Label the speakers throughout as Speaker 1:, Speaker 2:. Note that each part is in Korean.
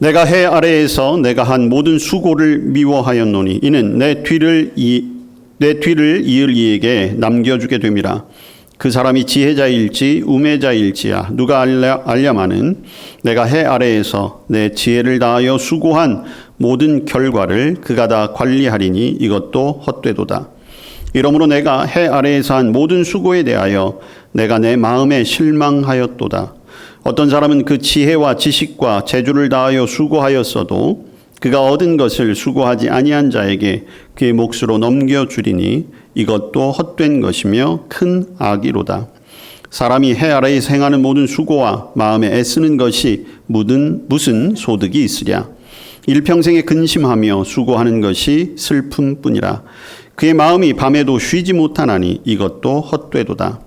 Speaker 1: 내가 해 아래에서 내가 한 모든 수고를 미워하였노니 이는 내 뒤를 이을 이에게 남겨주게 됨이라. 그 사람이 지혜자일지 우매자일지야 누가 알랴마는 내가 해 아래에서 내 지혜를 다하여 수고한 모든 결과를 그가 다 관리하리니 이것도 헛되도다. 이러므로 내가 해 아래에서 한 모든 수고에 대하여 내가 내 마음에 실망하였도다. 어떤 사람은 그 지혜와 지식과 재주를 다하여 수고하였어도 그가 얻은 것을 수고하지 아니한 자에게 그의 몫으로 넘겨주리니 이것도 헛된 것이며 큰 악이로다. 사람이 해 아래에서 행하는 모든 수고와 마음에 애쓰는 것이 무슨 소득이 있으랴. 일평생에 근심하며 수고하는 것이 슬픔뿐이라. 그의 마음이 밤에도 쉬지 못하나니 이것도 헛되도다.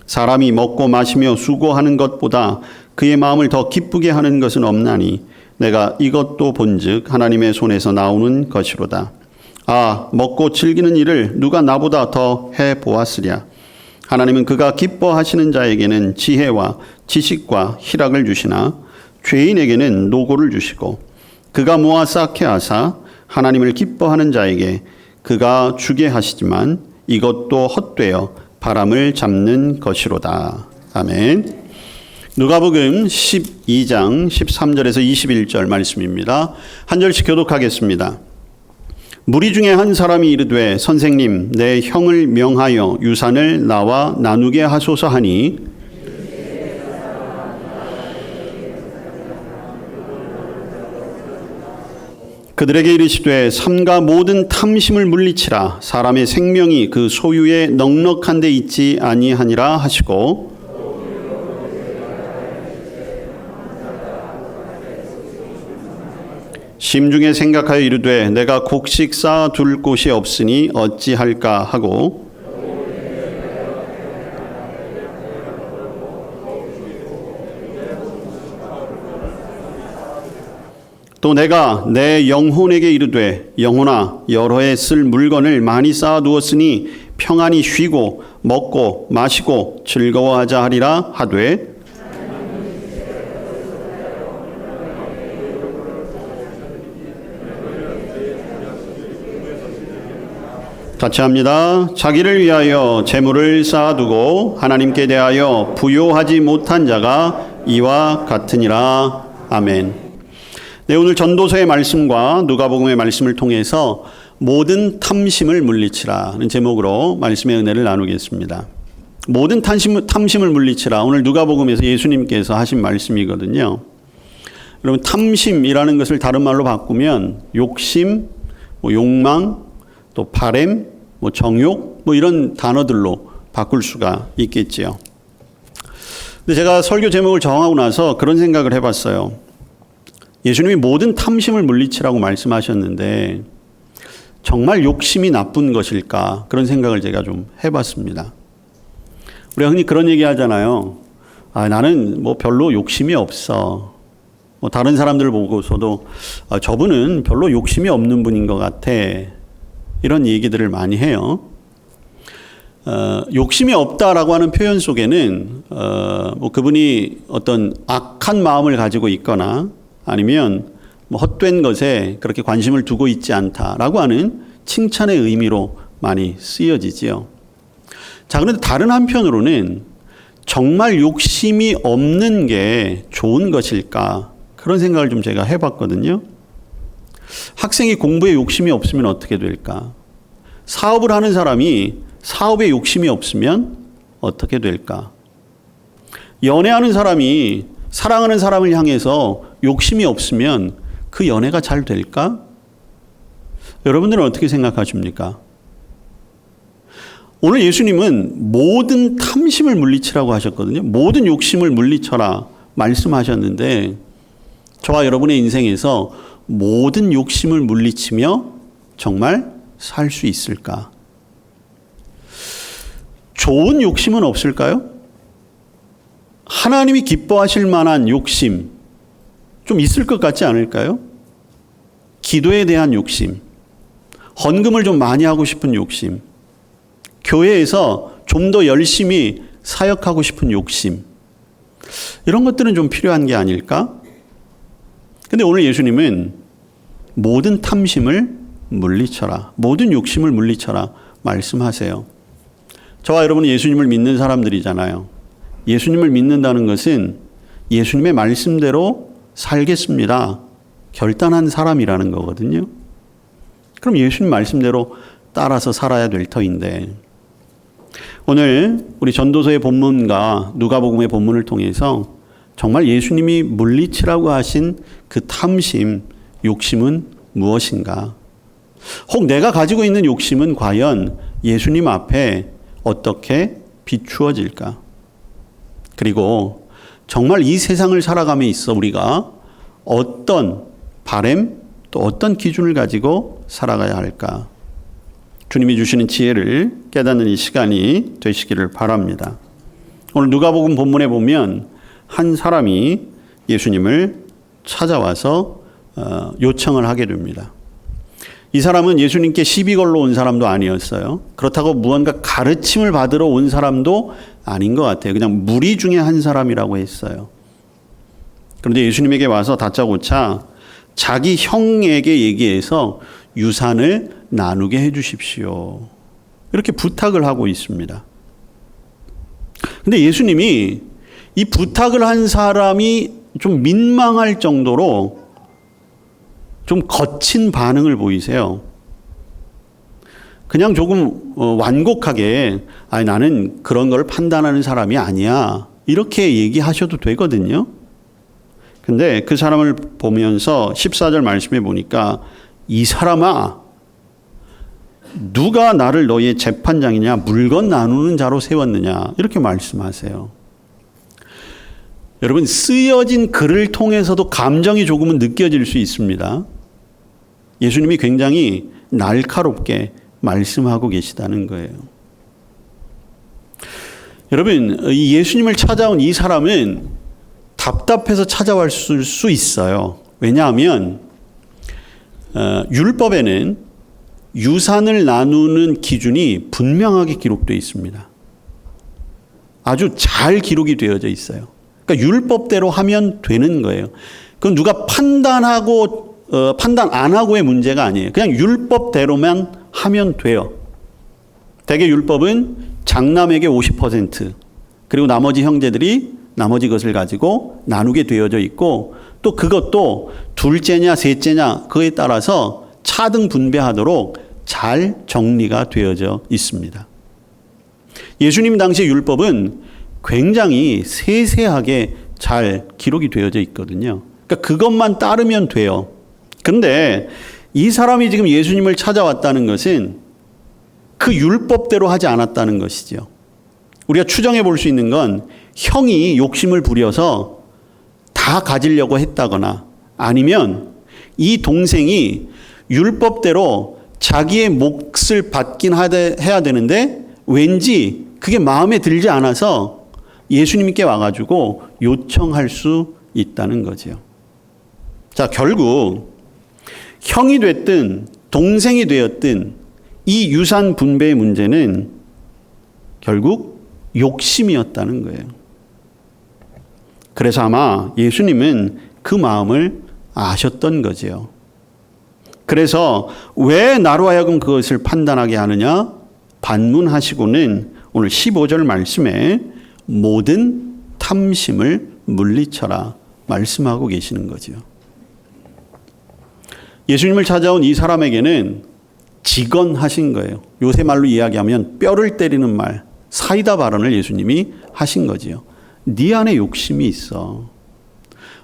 Speaker 1: 사람이 먹고 마시며 수고하는 것보다 그의 마음을 더 기쁘게 하는 것은 없나니 내가 이것도 본즉 하나님의 손에서 나오는 것이로다. 아, 먹고 즐기는 일을 누가 나보다 더 해보았으랴. 하나님은 그가 기뻐하시는 자에게는 지혜와 지식과 희락을 주시나 죄인에게는 노고를 주시고 그가 모아 쌓게 하사 하나님을 기뻐하는 자에게 그가 주게 하시지만 이것도 헛되어 바람을 잡는 것이로다. 아멘. 누가복음 12장 13절에서 21절 말씀입니다. 한 절씩 교독하겠습니다. 무리 중에 한 사람이 이르되 선생님 내 형을 명하여 유산을 나와 나누게 하소서 하니 그들에게 이르시되 삼가 모든 탐심을 물리치라. 사람의 생명이 그 소유에 넉넉한 데 있지 아니하니라 하시고 심중에 생각하여 이르되 내가 곡식 쌓아 둘 곳이 없으니 어찌할까 하고 또 내가 내 영혼에게 이르되 영혼아 여러 해 쓸 물건을 많이 쌓아 두었으니 평안히 쉬고 먹고 마시고 즐거워하자 하리라 하되 같이 합니다. 자기를 위하여 재물을 쌓아두고 하나님께 대하여 부요하지 못한 자가 이와 같으니라. 아멘. 네, 오늘 전도서의 말씀과 누가복음의 말씀을 통해서 모든 탐심을 물리치라는 제목으로 말씀의 은혜를 나누겠습니다. 모든 탐심을 물리치라. 오늘 누가복음에서 예수님께서 하신 말씀이거든요. 여러분, 탐심이라는 것을 다른 말로 바꾸면 욕심, 욕망, 또 바램, 정욕, 이런 단어들로 바꿀 수가 있겠지요. 근데 제가 설교 제목을 정하고 나서 그런 생각을 해봤어요. 예수님이 모든 탐심을 물리치라고 말씀하셨는데 정말 욕심이 나쁜 것일까? 그런 생각을 제가 좀 해봤습니다. 우리가 흔히 그런 얘기 하잖아요. 아, 나는 별로 욕심이 없어. 다른 사람들 보고서도 저분은 별로 욕심이 없는 분인 것 같아. 이런 얘기들을 많이 해요. 욕심이 없다라고 하는 표현 속에는 그분이 어떤 악한 마음을 가지고 있거나 아니면 헛된 것에 그렇게 관심을 두고 있지 않다라고 하는 칭찬의 의미로 많이 쓰여지지요. 자, 그런데 다른 한편으로는 정말 욕심이 없는 게 좋은 것일까? 그런 생각을 좀 제가 해봤거든요. 학생이 공부에 욕심이 없으면 어떻게 될까? 사업을 하는 사람이 사업에 욕심이 없으면 어떻게 될까? 연애하는 사람이 사랑하는 사람을 향해서 욕심이 없으면 그 연애가 잘 될까? 여러분들은 어떻게 생각하십니까? 오늘 예수님은 모든 탐심을 물리치라고 하셨거든요. 모든 욕심을 물리쳐라 말씀하셨는데 저와 여러분의 인생에서 모든 욕심을 물리치며 정말 살 수 있을까? 좋은 욕심은 없을까요? 하나님이 기뻐하실 만한 욕심 좀 있을 것 같지 않을까요? 기도에 대한 욕심, 헌금을 좀 많이 하고 싶은 욕심, 교회에서 좀 더 열심히 사역하고 싶은 욕심, 이런 것들은 좀 필요한 게 아닐까? 근데 오늘 예수님은 모든 탐심을 물리쳐라, 모든 욕심을 물리쳐라 말씀하세요. 저와 여러분은 예수님을 믿는 사람들이잖아요. 예수님을 믿는다는 것은 예수님의 말씀대로 살겠습니다 결단한 사람이라는 거거든요. 그럼 예수님 말씀대로 따라서 살아야 될 터인데, 오늘 우리 전도서의 본문과 누가복음의 본문을 통해서 정말 예수님이 물리치라고 하신 그 탐심, 욕심은 무엇인가? 혹 내가 가지고 있는 욕심은 과연 예수님 앞에 어떻게 비추어질까? 그리고 정말 이 세상을 살아감에 있어 우리가 어떤 바램 또 어떤 기준을 가지고 살아가야 할까? 주님이 주시는 지혜를 깨닫는 이 시간이 되시기를 바랍니다. 오늘 누가복음 본문에 보면 한 사람이 예수님을 찾아와서 요청을 하게 됩니다. 이 사람은 예수님께 시비 걸러 온 사람도 아니었어요. 그렇다고 무언가 가르침을 받으러 온 사람도 아닌 것 같아요. 그냥 무리 중에 한 사람이라고 했어요. 그런데 예수님에게 와서 다짜고짜 자기 형에게 얘기해서 유산을 나누게 해 주십시오, 이렇게 부탁을 하고 있습니다. 근데 예수님이 이 부탁을 한 사람이 좀 민망할 정도로 좀 거친 반응을 보이세요. 그냥 조금 완곡하게 아니 나는 그런 걸 판단하는 사람이 아니야, 이렇게 얘기하셔도 되거든요. 근데 그 사람을 보면서 14절 말씀에 보니까 이 사람아, 누가 나를 너희의 재판장이냐, 물건 나누는 자로 세웠느냐, 이렇게 말씀하세요. 여러분, 쓰여진 글을 통해서도 감정이 조금은 느껴질 수 있습니다. 예수님이 굉장히 날카롭게 말씀하고 계시다는 거예요. 여러분, 이 예수님을 찾아온 이 사람은 답답해서 찾아왔을 수 있어요. 왜냐하면 율법에는 유산을 나누는 기준이 분명하게 기록되어 있습니다. 아주 잘 기록이 되어져 있어요. 그러니까 율법대로 하면 되는 거예요. 그건 누가 판단하고 판단 안 하고의 문제가 아니에요. 그냥 율법대로만 하면 돼요. 대개 율법은 장남에게 50%, 그리고 나머지 형제들이 나머지 것을 가지고 나누게 되어져 있고, 또 그것도 둘째냐 셋째냐 그에 따라서 차등 분배하도록 잘 정리가 되어져 있습니다. 예수님 당시의 율법은 굉장히 세세하게 잘 기록이 되어져 있거든요. 그러니까 그것만 따르면 돼요. 그런데 이 사람이 지금 예수님을 찾아왔다는 것은 그 율법대로 하지 않았다는 것이죠. 우리가 추정해 볼 수 있는 건 형이 욕심을 부려서 다 가지려고 했다거나, 아니면 이 동생이 율법대로 자기의 몫을 받긴 해야 되는데 왠지 그게 마음에 들지 않아서 예수님께 와가지고 요청할 수 있다는 거죠. 자, 결국 형이 됐든 동생이 되었든 이 유산 분배의 문제는 결국 욕심이었다는 거예요. 그래서 아마 예수님은 그 마음을 아셨던 거지요. 그래서 왜 나로 하여금 그것을 판단하게 하느냐 반문하시고는 오늘 15절 말씀에 모든 탐심을 물리쳐라 말씀하고 계시는 거죠. 예수님을 찾아온 이 사람에게는 직언하신 거예요. 요새 말로 이야기하면 뼈를 때리는 말, 사이다 발언을 예수님이 하신 거지요. 네 안에 욕심이 있어.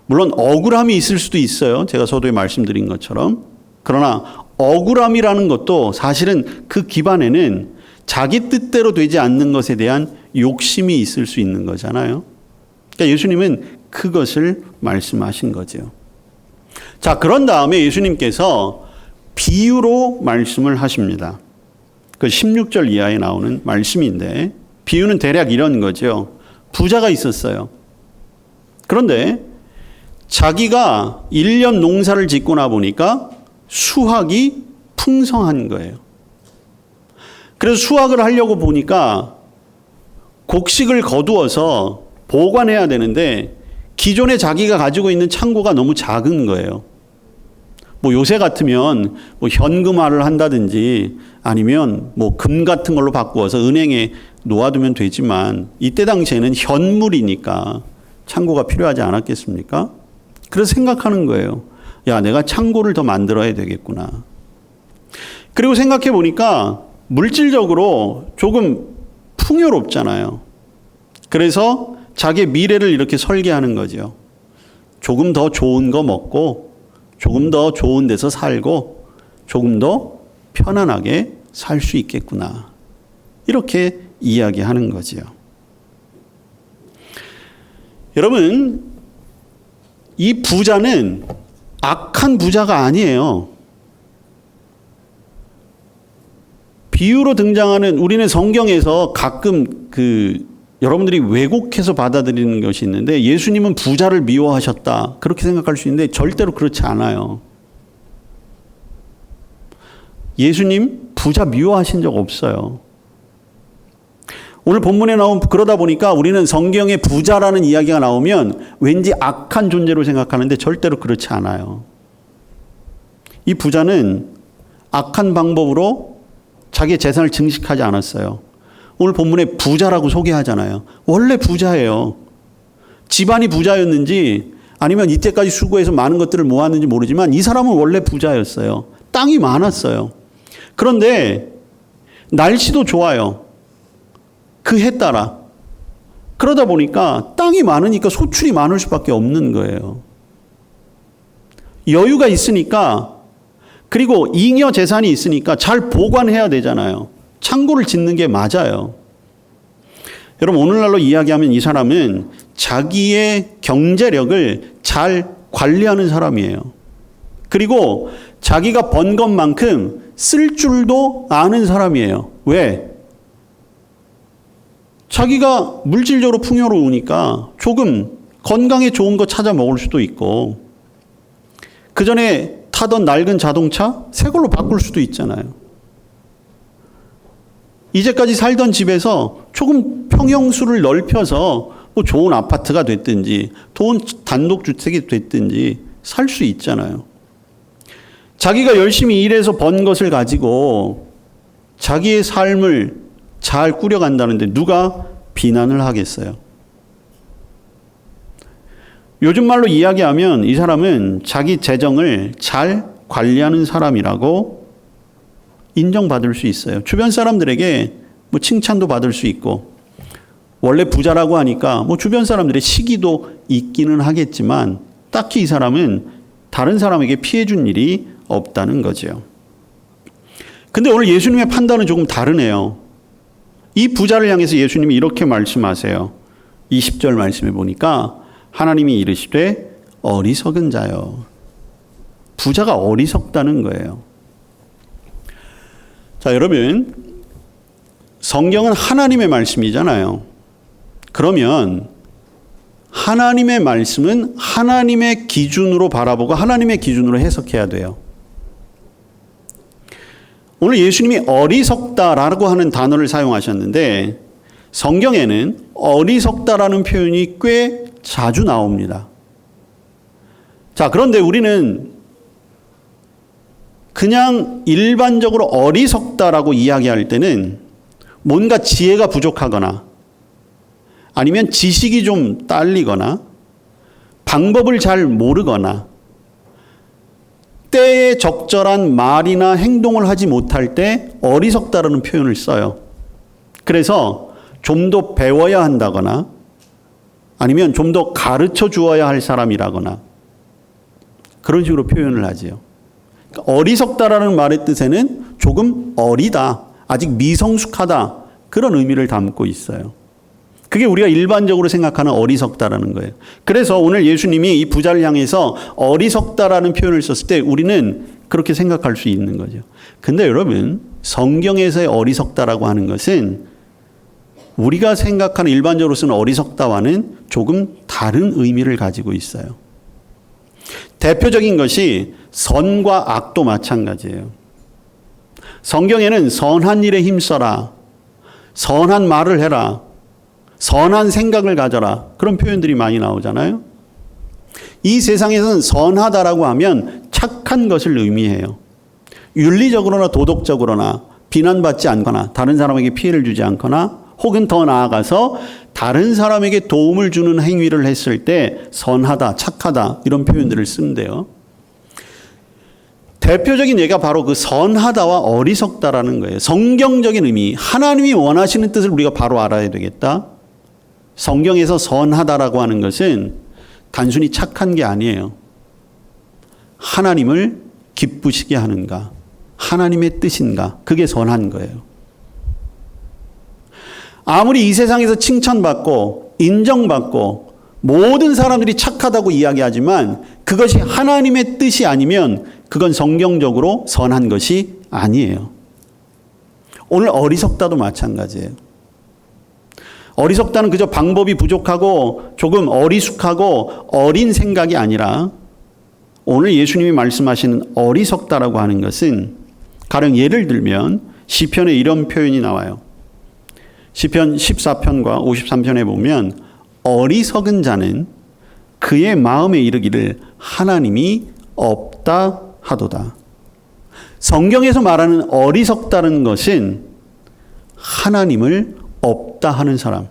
Speaker 1: 물론 억울함이 있을 수도 있어요. 제가 서두에 말씀드린 것처럼. 그러나 억울함이라는 것도 사실은 그 기반에는 자기 뜻대로 되지 않는 것에 대한 욕심이 있을 수 있는 거잖아요. 그러니까 예수님은 그것을 말씀하신 거죠. 자, 그런 다음에 예수님께서 비유로 말씀을 하십니다. 그 16절 이하에 나오는 말씀인데, 비유는 대략 이런 거죠. 부자가 있었어요. 그런데 자기가 1년 농사를 짓고 나 보니까 수확이 풍성한 거예요. 그래서 수확을 하려고 보니까 곡식을 거두어서 보관해야 되는데 기존에 자기가 가지고 있는 창고가 너무 작은 거예요. 뭐 요새 같으면 뭐 현금화를 한다든지 아니면 뭐 금 같은 걸로 바꾸어서 은행에 놓아두면 되지만 이때 당시에는 현물이니까 창고가 필요하지 않았겠습니까? 그래서 생각하는 거예요. 야, 내가 창고를 더 만들어야 되겠구나. 그리고 생각해 보니까 물질적으로 조금 풍요롭잖아요. 그래서 자기의 미래를 이렇게 설계하는 거죠. 조금 더 좋은 거 먹고 조금 더 좋은 데서 살고 조금 더 편안하게 살 수 있겠구나. 이렇게 이야기하는 거지요. 여러분, 이 부자는 악한 부자가 아니에요. 비유로 등장하는 우리는 성경에서 가끔 여러분들이 왜곡해서 받아들이는 것이 있는데 예수님은 부자를 미워하셨다. 그렇게 생각할 수 있는데 절대로 그렇지 않아요. 예수님 부자 미워하신 적 없어요. 오늘 본문에 나온 그러다 보니까 우리는 성경에 부자라는 이야기가 나오면 왠지 악한 존재로 생각하는데 절대로 그렇지 않아요. 이 부자는 악한 방법으로 자기의 재산을 증식하지 않았어요. 오늘 본문에 부자라고 소개하잖아요. 원래 부자예요. 집안이 부자였는지 아니면 이때까지 수고해서 많은 것들을 모았는지 모르지만 이 사람은 원래 부자였어요. 땅이 많았어요. 그런데 날씨도 좋아요. 그 해 따라. 그러다 보니까 땅이 많으니까 소출이 많을 수밖에 없는 거예요. 여유가 있으니까 그리고 잉여 재산이 있으니까 잘 보관해야 되잖아요. 창고를 짓는 게 맞아요. 여러분 오늘날로 이야기하면 이 사람은 자기의 경제력을 잘 관리하는 사람이에요. 그리고 자기가 번 것만큼 쓸 줄도 아는 사람이에요. 왜? 자기가 물질적으로 풍요로우니까 조금 건강에 좋은 거 찾아 먹을 수도 있고 그 전에 타던 낡은 자동차 새 걸로 바꿀 수도 있잖아요. 이제까지 살던 집에서 조금 평형수를 넓혀서 뭐 좋은 아파트가 됐든지 좋은 단독주택이 됐든지 살 수 있잖아요. 자기가 열심히 일해서 번 것을 가지고 자기의 삶을 잘 꾸려간다는데 누가 비난을 하겠어요? 요즘 말로 이야기하면 이 사람은 자기 재정을 잘 관리하는 사람이라고 인정받을 수 있어요. 주변 사람들에게 뭐 칭찬도 받을 수 있고 원래 부자라고 하니까 뭐 주변 사람들의 시기도 있기는 하겠지만 딱히 이 사람은 다른 사람에게 피해 준 일이 없다는 거죠. 근데 오늘 예수님의 판단은 조금 다르네요. 이 부자를 향해서 예수님이 이렇게 말씀하세요. 20절 말씀해 보니까 하나님이 이르시되 어리석은 자여. 부자가 어리석다는 거예요. 자, 여러분 성경은 하나님의 말씀이잖아요. 그러면 하나님의 말씀은 하나님의 기준으로 바라보고 하나님의 기준으로 해석해야 돼요. 오늘 예수님이 어리석다라고 하는 단어를 사용하셨는데 성경에는 어리석다라는 표현이 꽤 자주 나옵니다. 자, 그런데 우리는 그냥 일반적으로 어리석다라고 이야기할 때는 뭔가 지혜가 부족하거나 아니면 지식이 좀 딸리거나 방법을 잘 모르거나 때에 적절한 말이나 행동을 하지 못할 때 어리석다라는 표현을 써요. 그래서 좀 더 배워야 한다거나 아니면 좀 더 가르쳐 주어야 할 사람이라거나 그런 식으로 표현을 하지요. 그러니까 어리석다라는 말의 뜻에는 조금 어리다, 아직 미성숙하다 그런 의미를 담고 있어요. 그게 우리가 일반적으로 생각하는 어리석다라는 거예요. 그래서 오늘 예수님이 이 부자를 향해서 어리석다라는 표현을 썼을 때 우리는 그렇게 생각할 수 있는 거죠. 근데 여러분 성경에서의 어리석다라고 하는 것은 우리가 생각하는 일반적으로 쓰는 어리석다와는 조금 다른 의미를 가지고 있어요. 대표적인 것이 선과 악도 마찬가지예요. 성경에는 선한 일에 힘써라, 선한 말을 해라, 선한 생각을 가져라 그런 표현들이 많이 나오잖아요. 이 세상에서는 선하다라고 하면 착한 것을 의미해요. 윤리적으로나 도덕적으로나 비난받지 않거나 다른 사람에게 피해를 주지 않거나 혹은 더 나아가서 다른 사람에게 도움을 주는 행위를 했을 때 선하다, 착하다 이런 표현들을 쓰는데요. 대표적인 예가 바로 그 선하다와 어리석다라는 거예요. 성경적인 의미, 하나님이 원하시는 뜻을 우리가 바로 알아야 되겠다. 성경에서 선하다라고 하는 것은 단순히 착한 게 아니에요. 하나님을 기쁘시게 하는가, 하나님의 뜻인가, 그게 선한 거예요. 아무리 이 세상에서 칭찬받고 인정받고 모든 사람들이 착하다고 이야기하지만 그것이 하나님의 뜻이 아니면 그건 성경적으로 선한 것이 아니에요. 오늘 어리석다도 마찬가지예요. 어리석다는 그저 방법이 부족하고 조금 어리숙하고 어린 생각이 아니라 오늘 예수님이 말씀하시는 어리석다라고 하는 것은 가령 예를 들면 시편에 이런 표현이 나와요. 시편 14편과 53편에 보면 어리석은 자는 그의 마음에 이르기를 하나님이 없다 하도다. 성경에서 말하는 어리석다는 것은 하나님을 없다 하는 사람,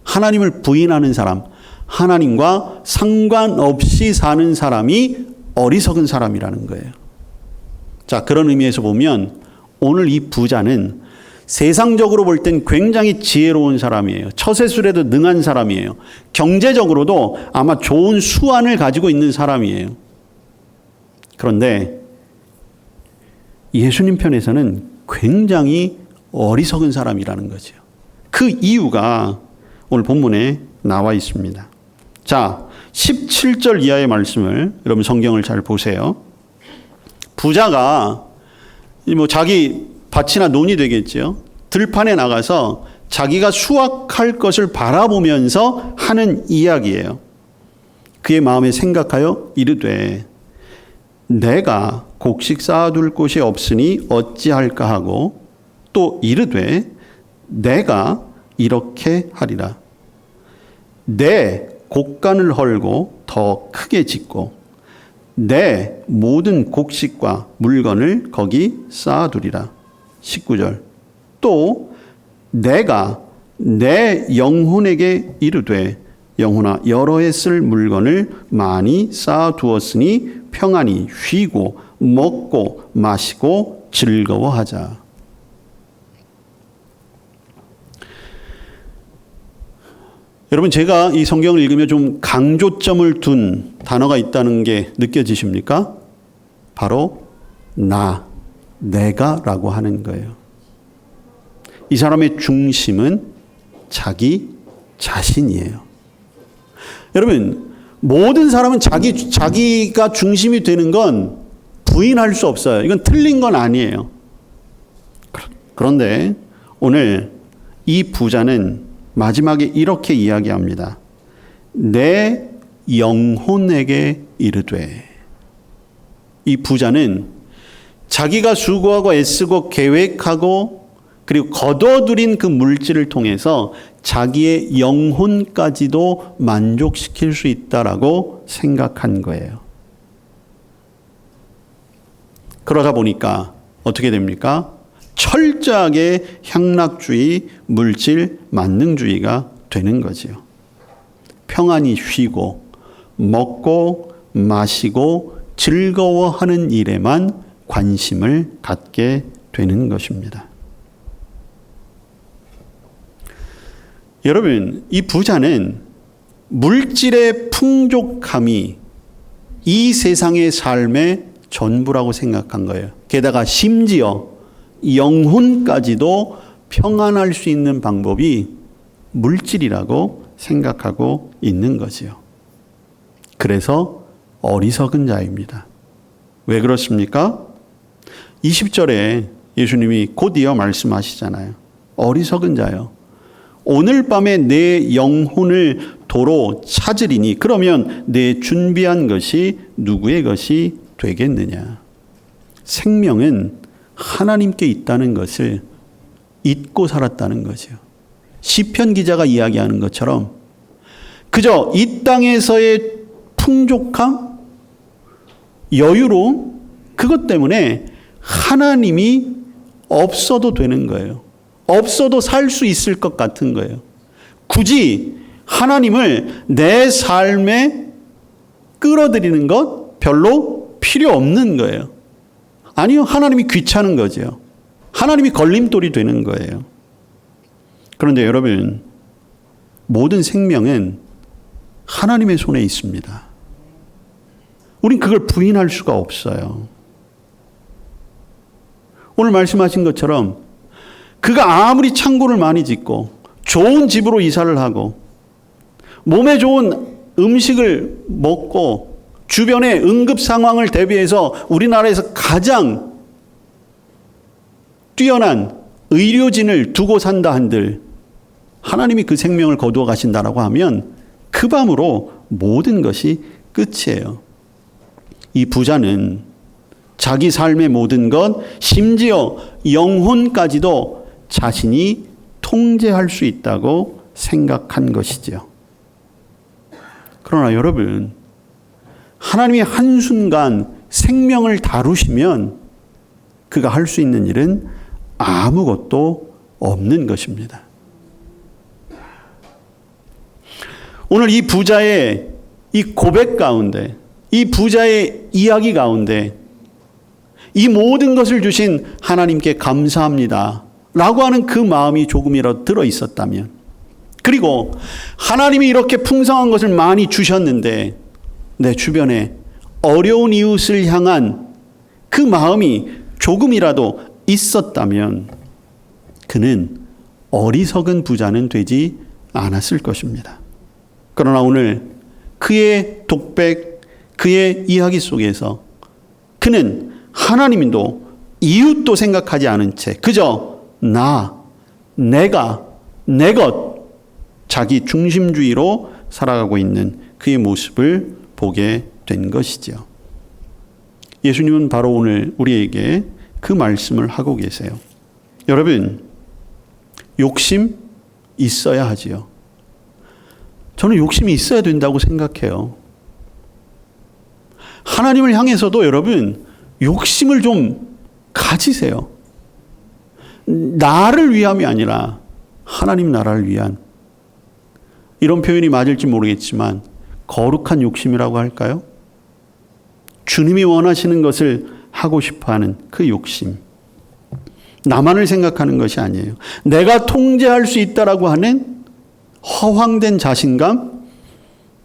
Speaker 1: 하나님을 부인하는 사람, 하나님과 상관없이 사는 사람이 어리석은 사람이라는 거예요. 자, 그런 의미에서 보면 오늘 이 부자는 세상적으로 볼 땐 굉장히 지혜로운 사람이에요. 처세술에도 능한 사람이에요. 경제적으로도 아마 좋은 수완을 가지고 있는 사람이에요. 그런데 예수님 편에서는 굉장히 어리석은 사람이라는 거죠. 그 이유가 오늘 본문에 나와 있습니다. 자, 17절 이하의 말씀을 여러분 성경을 잘 보세요. 부자가 자기 밭이나 논이 되겠죠. 들판에 나가서 자기가 수확할 것을 바라보면서 하는 이야기예요. 그의 마음에 생각하여 이르되 내가 곡식 쌓아둘 곳이 없으니 어찌할까 하고 또 이르되 내가 이렇게 하리라. 내 곡간을 헐고 더 크게 짓고 내 모든 곡식과 물건을 거기 쌓아두리라. 19절. 또 내가 내 영혼에게 이르되 영혼아 여러 해 쓸 물건을 많이 쌓아두었으니 평안히 쉬고 먹고 마시고 즐거워하자. 여러분, 제가 이 성경을 읽으며 좀 강조점을 둔 단어가 있다는 게 느껴지십니까? 바로 내가라고 하는 거예요. 이 사람의 중심은 자기 자신이에요. 여러분, 모든 사람은 자기가 중심이 되는 건 부인할 수 없어요. 이건 틀린 건 아니에요. 그런데 오늘 이 부자는 마지막에 이렇게 이야기합니다. 내 영혼에게 이르되. 이 부자는 자기가 수고하고 애쓰고 계획하고 그리고 거둬들인 그 물질을 통해서 자기의 영혼까지도 만족시킬 수 있다라고 생각한 거예요. 그러다 보니까 어떻게 됩니까? 철저하게 향락주의, 물질, 만능주의가 되는 거지요. 평안히 쉬고 먹고 마시고 즐거워하는 일에만 관심을 갖게 되는 것입니다. 여러분, 이 부자는 물질의 풍족함이 이 세상의 삶의 전부라고 생각한 거예요. 게다가 심지어 영혼까지도 평안할 수 있는 방법이 물질이라고 생각하고 있는 거지요. 그래서 어리석은 자입니다. 왜 그렇습니까? 20절에 예수님이 곧이어 말씀하시잖아요. 어리석은 자요. 오늘 밤에 내 영혼을 도로 찾으리니 그러면 내 준비한 것이 누구의 것이 되겠느냐. 생명은 하나님께 있다는 것을 잊고 살았다는 거죠. 시편 기자가 이야기하는 것처럼 그저 이 땅에서의 풍족함, 여유로움, 그것 때문에 하나님이 없어도 되는 거예요. 없어도 살 수 있을 것 같은 거예요. 굳이 하나님을 내 삶에 끌어들이는 것 별로 필요 없는 거예요. 아니요, 하나님이 귀찮은 거죠. 하나님이 걸림돌이 되는 거예요. 그런데 여러분, 모든 생명은 하나님의 손에 있습니다. 우린 그걸 부인할 수가 없어요. 오늘 말씀하신 것처럼 그가 아무리 창고를 많이 짓고 좋은 집으로 이사를 하고 몸에 좋은 음식을 먹고 주변의 응급 상황을 대비해서 우리나라에서 가장 뛰어난 의료진을 두고 산다 한들 하나님이 그 생명을 거두어 가신다라고 하면 그 밤으로 모든 것이 끝이에요. 이 부자는 자기 삶의 모든 것, 심지어 영혼까지도 자신이 통제할 수 있다고 생각한 것이죠. 그러나 여러분, 하나님이 한순간 생명을 다루시면 그가 할 수 있는 일은 아무것도 없는 것입니다. 오늘 이 부자의 이 고백 가운데, 이 부자의 이야기 가운데 이 모든 것을 주신 하나님께 감사합니다 라고 하는 그 마음이 조금이라도 들어 있었다면, 그리고 하나님이 이렇게 풍성한 것을 많이 주셨는데 내 주변에 어려운 이웃을 향한 그 마음이 조금이라도 있었다면 그는 어리석은 부자는 되지 않았을 것입니다. 그러나 오늘 그의 독백, 그의 이야기 속에서 그는 하나님도 이웃도 생각하지 않은 채 그저 나, 내가, 내 것, 자기 중심주의로 살아가고 있는 그의 모습을 보게 된 것이죠. 예수님은 바로 오늘 우리에게 그 말씀을 하고 계세요. 여러분, 욕심 있어야 하지요. 저는 욕심이 있어야 된다고 생각해요. 하나님을 향해서도 여러분, 욕심을 좀 가지세요. 나를 위함이 아니라 하나님 나라를 위한, 이런 표현이 맞을지 모르겠지만 거룩한 욕심이라고 할까요? 주님이 원하시는 것을 하고 싶어하는 그 욕심. 나만을 생각하는 것이 아니에요. 내가 통제할 수 있다라고 하는 허황된 자신감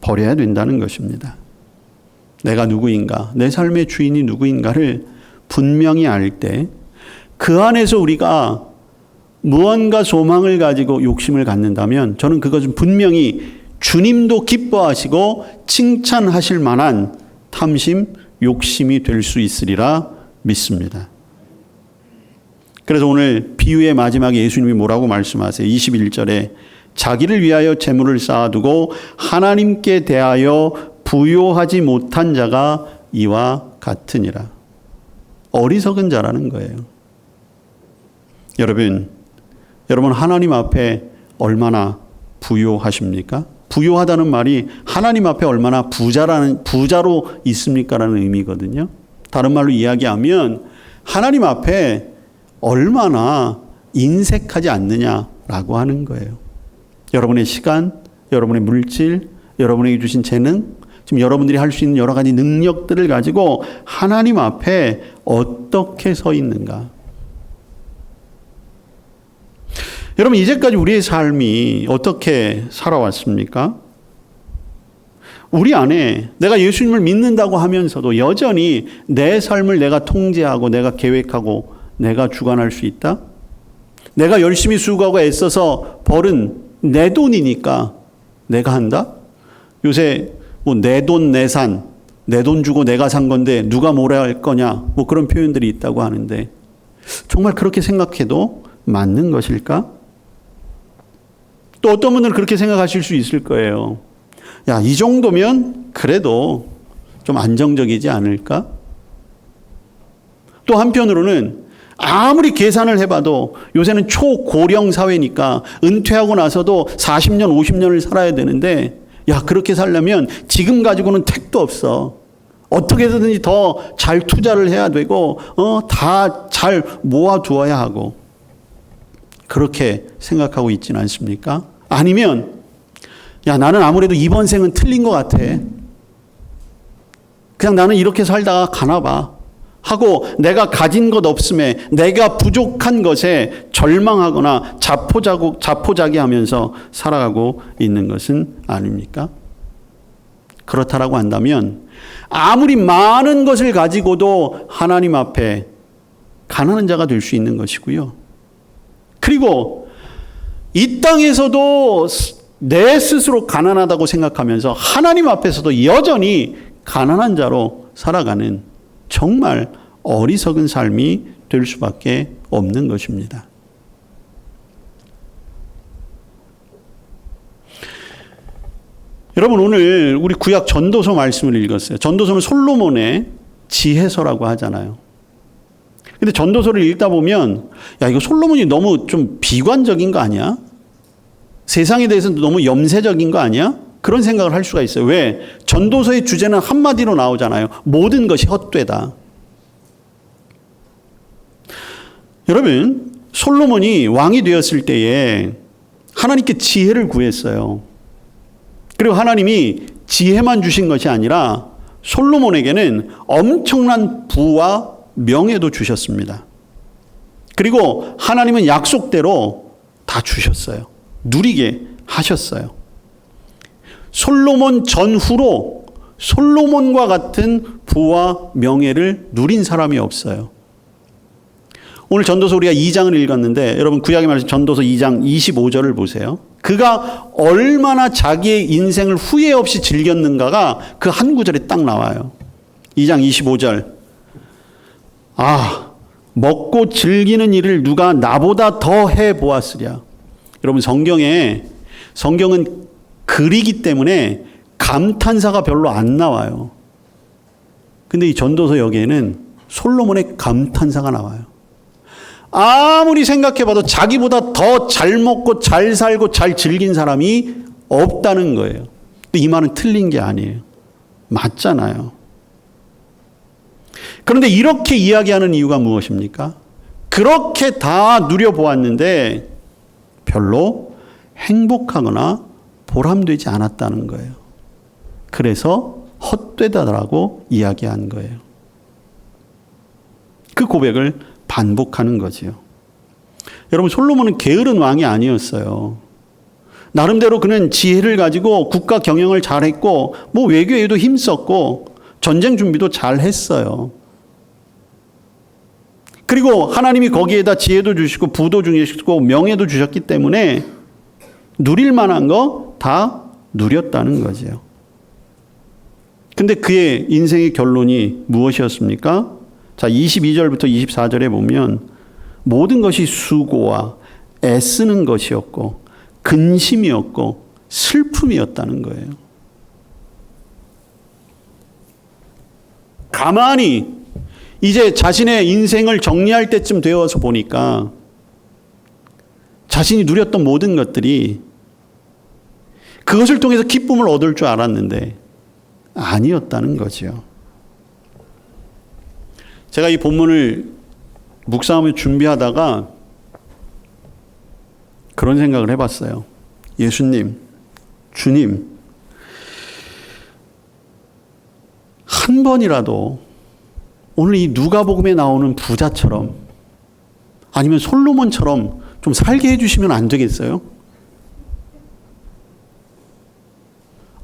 Speaker 1: 버려야 된다는 것입니다. 내가 누구인가, 내 삶의 주인이 누구인가를 분명히 알 때 그 안에서 우리가 무언가 소망을 가지고 욕심을 갖는다면 저는 그것은 분명히 주님도 기뻐하시고 칭찬하실 만한 탐심, 욕심이 될 수 있으리라 믿습니다. 그래서 오늘 비유의 마지막에 예수님이 뭐라고 말씀하세요? 21절에 자기를 위하여 재물을 쌓아두고 하나님께 대하여 부요하지 못한 자가 이와 같으니라. 어리석은 자라는 거예요. 여러분 하나님 앞에 얼마나 부요하십니까? 부요하다는 말이 하나님 앞에 얼마나 부자로 있습니까라는 의미거든요. 다른 말로 이야기하면 하나님 앞에 얼마나 인색하지 않느냐라고 하는 거예요. 여러분의 시간, 여러분의 물질, 여러분에게 주신 재능, 지금 여러분들이 할 수 있는 여러 가지 능력들을 가지고 하나님 앞에 어떻게 서 있는가? 여러분, 이제까지 우리의 삶이 어떻게 살아왔습니까? 우리 안에 내가 예수님을 믿는다고 하면서도 여전히 내 삶을 내가 통제하고 내가 계획하고 내가 주관할 수 있다? 내가 열심히 수고하고 애써서 벌은 내 돈이니까 내가 한다? 요새 뭐 내 돈 내산, 내 돈 주고 내가 산 건데 누가 뭐라 할 거냐, 뭐 그런 표현들이 있다고 하는데 정말 그렇게 생각해도 맞는 것일까? 또 어떤 분들은 그렇게 생각하실 수 있을 거예요. 야, 이 정도면 그래도 좀 안정적이지 않을까? 또 한편으로는 아무리 계산을 해봐도 요새는 초고령 사회니까 은퇴하고 나서도 40년, 50년을 살아야 되는데 야, 그렇게 살려면 지금 가지고는 택도 없어. 어떻게 해서든지 더 잘 투자를 해야 되고, 다 잘 모아두어야 하고. 그렇게 생각하고 있지는 않습니까? 아니면, 야, 나는 아무래도 이번 생은 틀린 것 같아. 그냥 나는 이렇게 살다가 가나 봐. 하고 내가 가진 것 없음에, 내가 부족한 것에 절망하거나 자포자기하면서 살아가고 있는 것은 아닙니까? 그렇다라고 한다면 아무리 많은 것을 가지고도 하나님 앞에 가난한 자가 될 수 있는 것이고요. 그리고 이 땅에서도 내 스스로 가난하다고 생각하면서 하나님 앞에서도 여전히 가난한 자로 살아가는 정말 어리석은 삶이 될 수밖에 없는 것입니다. 여러분, 오늘 우리 구약 전도서 말씀을 읽었어요. 전도서는 솔로몬의 지혜서라고 하잖아요. 근데 전도서를 읽다 보면, 야, 이거 솔로몬이 너무 좀 비관적인 거 아니야? 세상에 대해서는 너무 염세적인 거 아니야? 그런 생각을 할 수가 있어요. 왜? 전도서의 주제는 한마디로 나오잖아요. 모든 것이 헛되다. 여러분, 솔로몬이 왕이 되었을 때에 하나님께 지혜를 구했어요. 그리고 하나님이 지혜만 주신 것이 아니라 솔로몬에게는 엄청난 부와 명예도 주셨습니다. 그리고 하나님은 약속대로 다 주셨어요. 누리게 하셨어요. 솔로몬 전후로 솔로몬과 같은 부와 명예를 누린 사람이 없어요. 오늘 전도서 우리가 2장을 읽었는데 여러분 구약의 말씀 전도서 2장 25절을 보세요. 그가 얼마나 자기의 인생을 후회 없이 즐겼는가가 그 한 구절에 딱 나와요. 2장 25절. 아, 먹고 즐기는 일을 누가 나보다 더 해보았으랴. 여러분 성경은 글이기 때문에 감탄사가 별로 안 나와요. 근데 이 전도서 여기에는 솔로몬의 감탄사가 나와요. 아무리 생각해봐도 자기보다 더 잘 먹고 잘 살고 잘 즐긴 사람이 없다는 거예요. 근데 이 말은 틀린 게 아니에요. 맞잖아요. 그런데 이렇게 이야기하는 이유가 무엇입니까? 그렇게 다 누려보았는데 별로 행복하거나 보람되지 않았다는 거예요. 그래서 헛되다라고 이야기한 거예요. 그 고백을 반복하는 거지요. 여러분, 솔로몬은 게으른 왕이 아니었어요. 나름대로 그는 지혜를 가지고 국가 경영을 잘했고 외교에도 힘썼고 전쟁 준비도 잘했어요. 그리고 하나님이 거기에다 지혜도 주시고 부도 주시고 명예도 주셨기 때문에 누릴 만한 거 다 누렸다는 거지요. 근데 그의 인생의 결론이 무엇이었습니까? 자, 22절부터 24절에 보면 모든 것이 수고와 애쓰는 것이었고 근심이었고 슬픔이었다는 거예요. 가만히 이제 자신의 인생을 정리할 때쯤 되어서 보니까 자신이 누렸던 모든 것들이 그것을 통해서 기쁨을 얻을 줄 알았는데 아니었다는 거죠. 제가 이 본문을 묵상하며 준비하다가 그런 생각을 해봤어요. 예수님, 주님, 한 번이라도 오늘 이 누가복음에 나오는 부자처럼 아니면 솔로몬처럼 좀 살게 해주시면 안 되겠어요?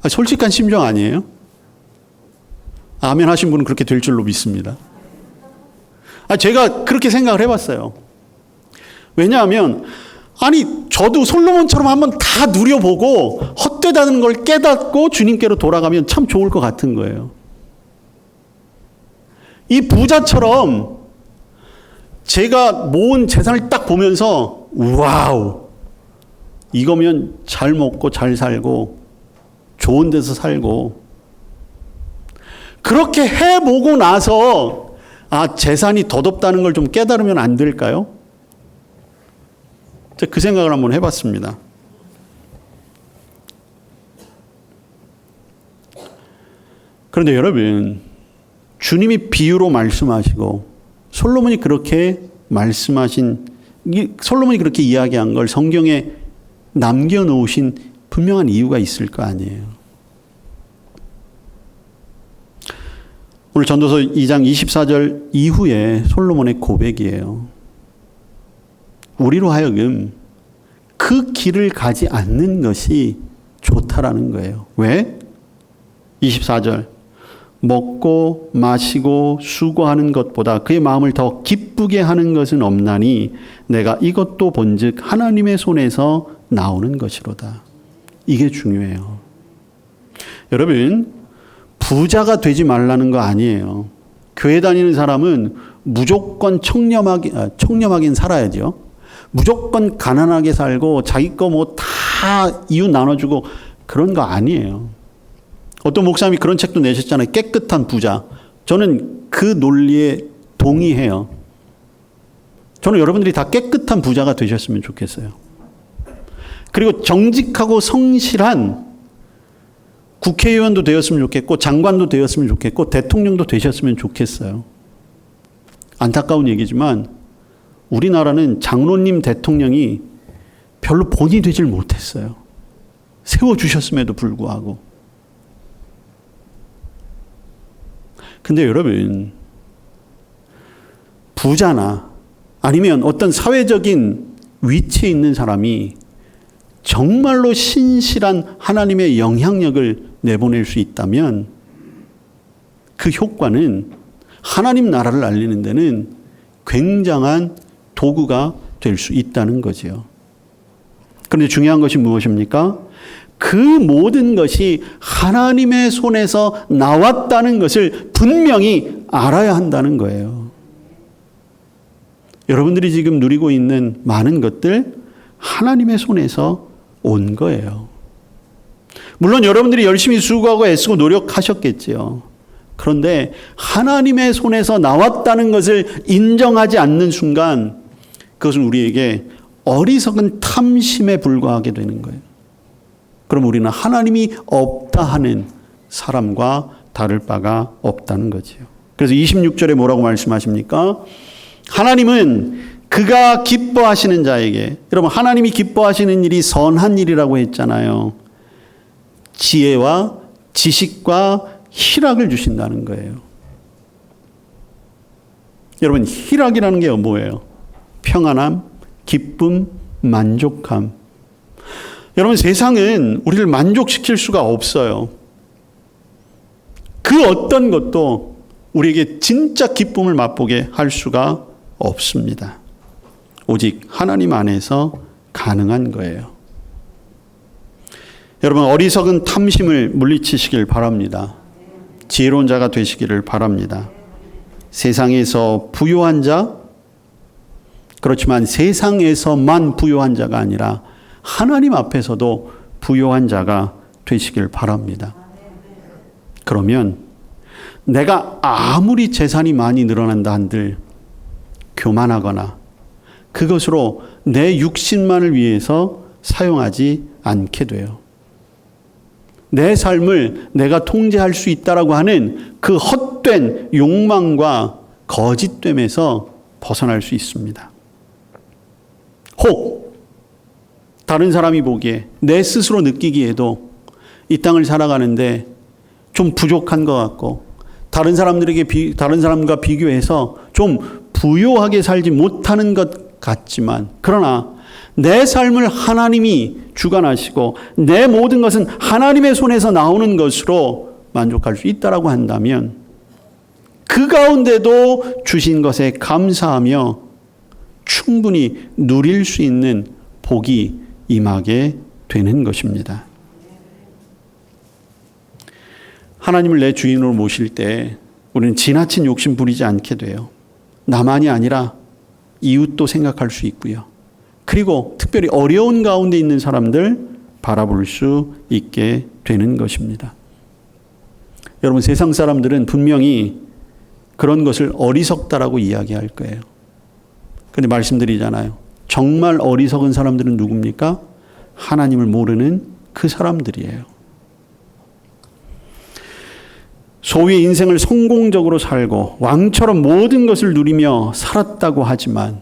Speaker 1: 솔직한 심정 아니에요? 아멘 하신 분은 그렇게 될 줄로 믿습니다. 제가 그렇게 생각을 해봤어요. 왜냐하면 저도 솔로몬처럼 한번 다 누려보고 헛되다는 걸 깨닫고 주님께로 돌아가면 참 좋을 것 같은 거예요. 이 부자처럼 제가 모은 재산을 딱 보면서 와우, 이거면 잘 먹고 잘 살고 좋은 데서 살고 그렇게 해보고 나서 재산이 덧없다는 걸 좀 깨달으면 안 될까요? 제가 그 생각을 한번 해봤습니다. 그런데 여러분, 주님이 비유로 말씀하시고 솔로몬이 그렇게 이야기한 걸 성경에 남겨놓으신 분명한 이유가 있을 거 아니에요. 오늘 전도서 2장 24절 이후에 솔로몬의 고백이에요. 우리로 하여금 그 길을 가지 않는 것이 좋다라는 거예요. 왜? 24절. 먹고 마시고 수고하는 것보다 그의 마음을 더 기쁘게 하는 것은 없나니 내가 이것도 본즉 하나님의 손에서 나오는 것이로다. 이게 중요해요. 여러분, 부자가 되지 말라는 거 아니에요. 교회 다니는 사람은 무조건 청렴하긴 살아야죠. 무조건 가난하게 살고 자기 거 뭐 다 이웃 나눠주고 그런 거 아니에요. 어떤 목사님이 그런 책도 내셨잖아요. 깨끗한 부자. 저는 그 논리에 동의해요. 저는 여러분들이 다 깨끗한 부자가 되셨으면 좋겠어요. 그리고 정직하고 성실한 국회의원도 되었으면 좋겠고 장관도 되었으면 좋겠고 대통령도 되셨으면 좋겠어요. 안타까운 얘기지만 우리나라는 장로님 대통령이 별로 본이 되질 못했어요. 세워주셨음에도 불구하고. 근데 여러분, 부자나 아니면 어떤 사회적인 위치에 있는 사람이 정말로 신실한 하나님의 영향력을 내보낼 수 있다면 그 효과는 하나님 나라를 알리는 데는 굉장한 도구가 될 수 있다는 거죠. 그런데 중요한 것이 무엇입니까? 그 모든 것이 하나님의 손에서 나왔다는 것을 분명히 알아야 한다는 거예요. 여러분들이 지금 누리고 있는 많은 것들 하나님의 손에서 온 거예요. 물론 여러분들이 열심히 수고하고 애쓰고 노력하셨겠지요. 그런데 하나님의 손에서 나왔다는 것을 인정하지 않는 순간 그것은 우리에게 어리석은 탐심에 불과하게 되는 거예요. 그럼 우리는 하나님이 없다 하는 사람과 다를 바가 없다는 거지요. 그래서 26절에 뭐라고 말씀하십니까? 하나님은 그가 기뻐하시는 자에게, 여러분 하나님이 기뻐하시는 일이 선한 일이라고 했잖아요. 지혜와 지식과 희락을 주신다는 거예요. 여러분 희락이라는 게 뭐예요? 평안함, 기쁨, 만족함. 여러분 세상은 우리를 만족시킬 수가 없어요. 그 어떤 것도 우리에게 진짜 기쁨을 맛보게 할 수가 없습니다. 오직 하나님 안에서 가능한 거예요. 여러분 어리석은 탐심을 물리치시길 바랍니다. 지혜로운 자가 되시기를 바랍니다. 세상에서 부유한 자, 그렇지만 세상에서만 부유한 자가 아니라 하나님 앞에서도 부유한 자가 되시길 바랍니다. 그러면 내가 아무리 재산이 많이 늘어난다 한들 교만하거나 그것으로 내 육신만을 위해서 사용하지 않게 돼요. 내 삶을 내가 통제할 수 있다라고 하는 그 헛된 욕망과 거짓됨에서 벗어날 수 있습니다. 혹 다른 사람이 보기에 내 스스로 느끼기에도 이 땅을 살아가는데 좀 부족한 것 같고 다른 사람과 비교해서 좀 부요하게 살지 못하는 것 같지만 그러나 내 삶을 하나님이 주관하시고 내 모든 것은 하나님의 손에서 나오는 것으로 만족할 수 있다라고 한다면 그 가운데도 주신 것에 감사하며 충분히 누릴 수 있는 복이 임하게 되는 것입니다. 하나님을 내 주인으로 모실 때 우리는 지나친 욕심 부리지 않게 돼요. 나만이 아니라 이웃도 생각할 수 있고요. 그리고 특별히 어려운 가운데 있는 사람들 바라볼 수 있게 되는 것입니다. 여러분 세상 사람들은 분명히 그런 것을 어리석다라고 이야기할 거예요. 그런데 말씀드리잖아요. 정말 어리석은 사람들은 누굽니까? 하나님을 모르는 그 사람들이에요. 소위의 인생을 성공적으로 살고 왕처럼 모든 것을 누리며 살았다고 하지만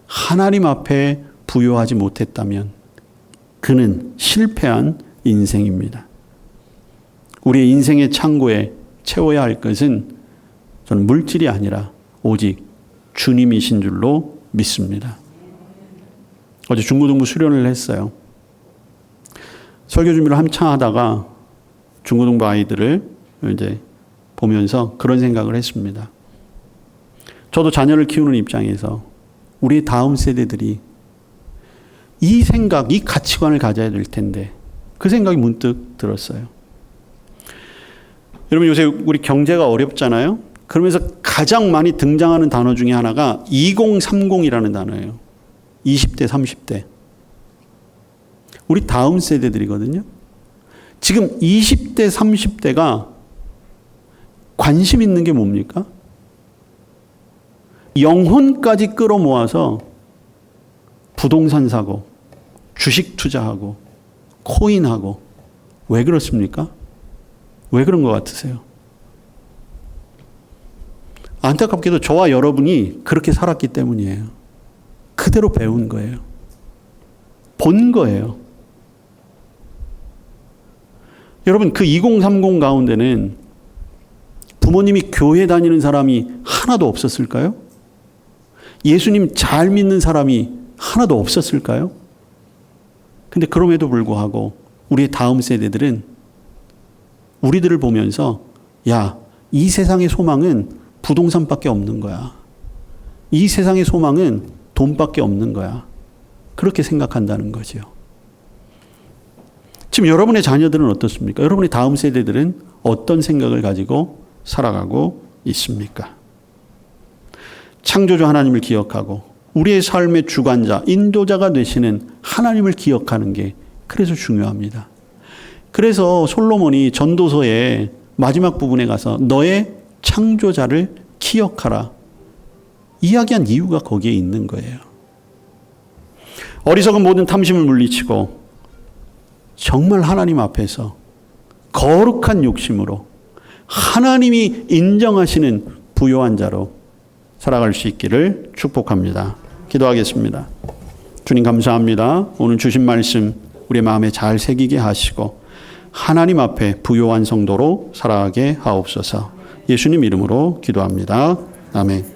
Speaker 1: 하나님 앞에 부요하지 못했다면 그는 실패한 인생입니다. 우리의 인생의 창고에 채워야 할 것은 저는 물질이 아니라 오직 주님이신 줄로 믿습니다. 어제 중고등부 수련을 했어요. 설교 준비를 한참 하다가 중고등부 아이들을 이제 보면서 그런 생각을 했습니다. 저도 자녀를 키우는 입장에서 우리 다음 세대들이 이 생각, 이 가치관을 가져야 될 텐데 그 생각이 문득 들었어요. 여러분 요새 우리 경제가 어렵잖아요. 그러면서 가장 많이 등장하는 단어 중에 하나가 2030이라는 단어예요. 20대, 30대. 우리 다음 세대들이거든요. 지금 20대, 30대가 관심 있는 게 뭡니까? 영혼까지 끌어모아서 부동산 사고, 주식 투자하고, 코인하고. 왜 그렇습니까? 왜 그런 것 같으세요? 안타깝게도 저와 여러분이 그렇게 살았기 때문이에요. 그대로 배운 거예요. 본 거예요. 여러분 그 2030 가운데는 부모님이 교회 다니는 사람이 하나도 없었을까요? 예수님 잘 믿는 사람이 하나도 없었을까요? 근데 그럼에도 불구하고 우리의 다음 세대들은 우리들을 보면서 야, 이 세상의 소망은 부동산밖에 없는 거야. 이 세상의 소망은 돈밖에 없는 거야. 그렇게 생각한다는 거죠. 지금 여러분의 자녀들은 어떻습니까? 여러분의 다음 세대들은 어떤 생각을 가지고 살아가고 있습니까? 창조주 하나님을 기억하고 우리의 삶의 주관자, 인도자가 되시는 하나님을 기억하는 게 그래서 중요합니다. 그래서 솔로몬이 전도서의 마지막 부분에 가서 너의 창조자를 기억하라. 이야기한 이유가 거기에 있는 거예요. 어리석은 모든 탐심을 물리치고 정말 하나님 앞에서 거룩한 욕심으로 하나님이 인정하시는 부요한 자로 살아갈 수 있기를 축복합니다. 기도하겠습니다. 주님 감사합니다. 오늘 주신 말씀 우리의 마음에 잘 새기게 하시고 하나님 앞에 부요한 성도로 살아가게 하옵소서. 예수님 이름으로 기도합니다. 아멘.